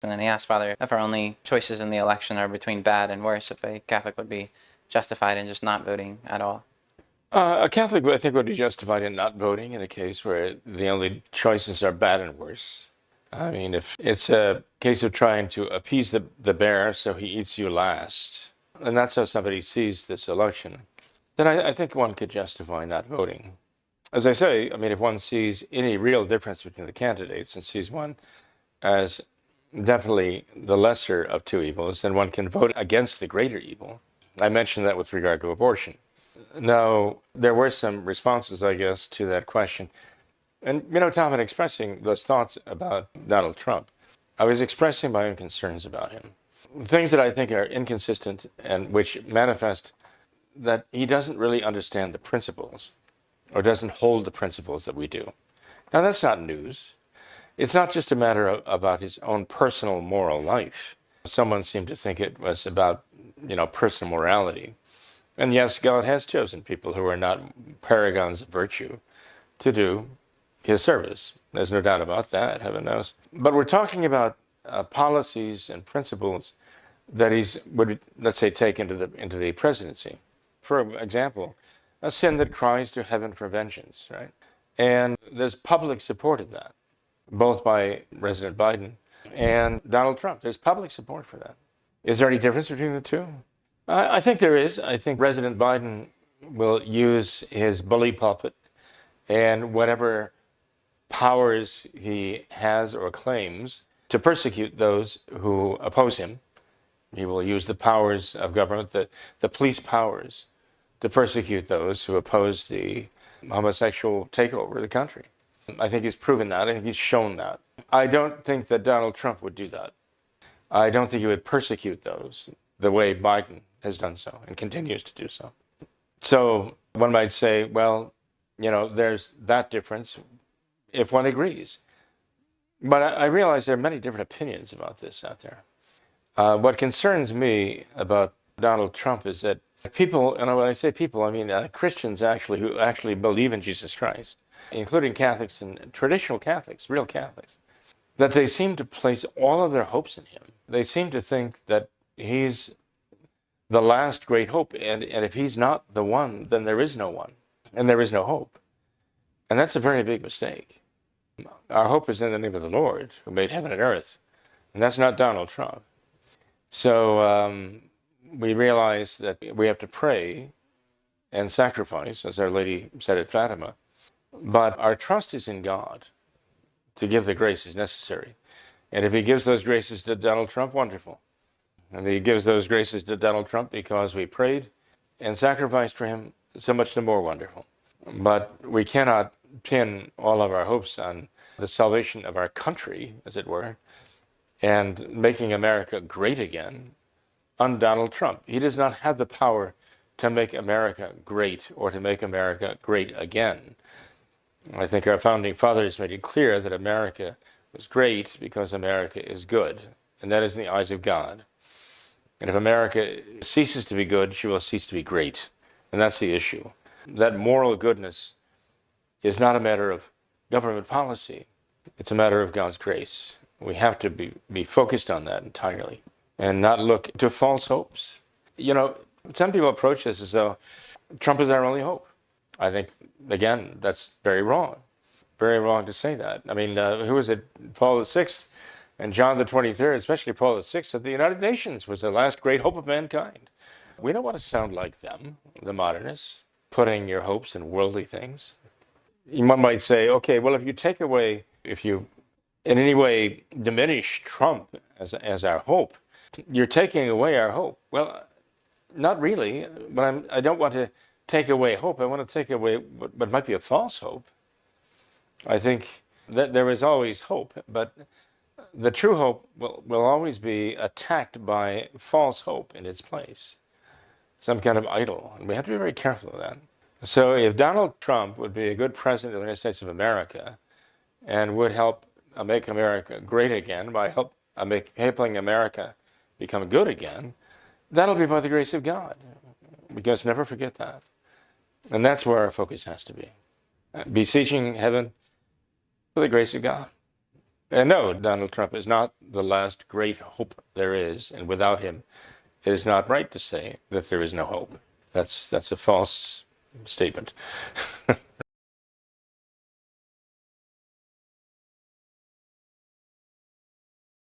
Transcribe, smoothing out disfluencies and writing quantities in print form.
And then he asked, Father, if our only choices in the election are between bad and worse, if a Catholic would be justified in just not voting at all. A Catholic, I think, would be justified in not voting in a case where the only choices are bad and worse. I mean, if it's a case of trying to appease the bear so he eats you last, and that's how somebody sees this election, then I think one could justify not voting. As I say, I mean, if one sees any real difference between the candidates and sees one as definitely the lesser of two evils, then one can vote against the greater evil. I mentioned that with regard to abortion. Now, there were some responses, I guess, to that question. And, you know, Tom, in expressing those thoughts about Donald Trump, I was expressing my own concerns about him. Things that I think are inconsistent and which manifest that he doesn't really understand the principles or doesn't hold the principles that we do. Now, that's not news. It's not just a matter about his own personal moral life. Someone seemed to think it was about, you know, personal morality. And yes, God has chosen people who are not paragons of virtue to do his service. There's no doubt about that, heaven knows. But we're talking about policies and principles that would, let's say, take into the presidency. For example, a sin that cries to heaven for vengeance, right? And there's public support of that, both by President Biden and Donald Trump. There's public support for that. Is there any difference between the two? I think there is. I think President Biden will use his bully pulpit and whatever powers he has or claims to persecute those who oppose him. He will use the powers of government, the police powers, to persecute those who oppose the homosexual takeover of the country. I think he's proven that. I think he's shown that. I don't think that Donald Trump would do that. I don't think he would persecute those the way Biden has done so and continues to do so. So one might say, well, you know, there's that difference if one agrees. But I realize there are many different opinions about this out there. What concerns me about Donald Trump is that people, and when I say people, I mean Christians actually who actually believe in Jesus Christ, including Catholics and traditional Catholics, real Catholics, that they seem to place all of their hopes in him. They seem to think that he's the last great hope, and if he's not the one, then there is no one, and there is no hope. And that's a very big mistake. Our hope is in the name of the Lord, who made heaven and earth, and that's not Donald Trump. So we realize that we have to pray and sacrifice, as Our Lady said at Fatima, but our trust is in God to give the graces necessary. And if he gives those graces to Donald Trump, wonderful. And he gives those graces to Donald Trump because we prayed and sacrificed for him, so much the more wonderful. But we cannot pin all of our hopes on the salvation of our country, as it were, and making America great again on Donald Trump. He does not have the power to make America great or to make America great again. I think our founding fathers made it clear that America was great because America is good, and that is in the eyes of God. And if America ceases to be good, she will cease to be great. And that's the issue. That moral goodness is not a matter of government policy. It's a matter of God's grace. We have to be focused on that entirely and not look to false hopes. You know, some people approach this as though Trump is our only hope. I think, again, that's very wrong. Very wrong to say that. I mean, who was it? Paul VI and John the 23rd, especially Paul VI, said the United Nations was the last great hope of mankind. We don't want to sound like them, the modernists, putting your hopes in worldly things. One might say, okay, well, if you in any way diminish Trump as our hope, you're taking away our hope. Well, not really, but I don't want to take away hope. I want to take away what might be a false hope. I think that there is always hope, but the true hope will always be attacked by false hope in its place, some kind of idol, and we have to be very careful of that. So if Donald Trump would be a good president of the United States of America and would help make America great again by helping America become good again, that'll be by the grace of God. We must never forget that. And that's where our focus has to be. Beseeching heaven for the grace of God. No, Donald Trump is not the last great hope there is, and without him, it is not right to say that there is no hope. That's a false statement.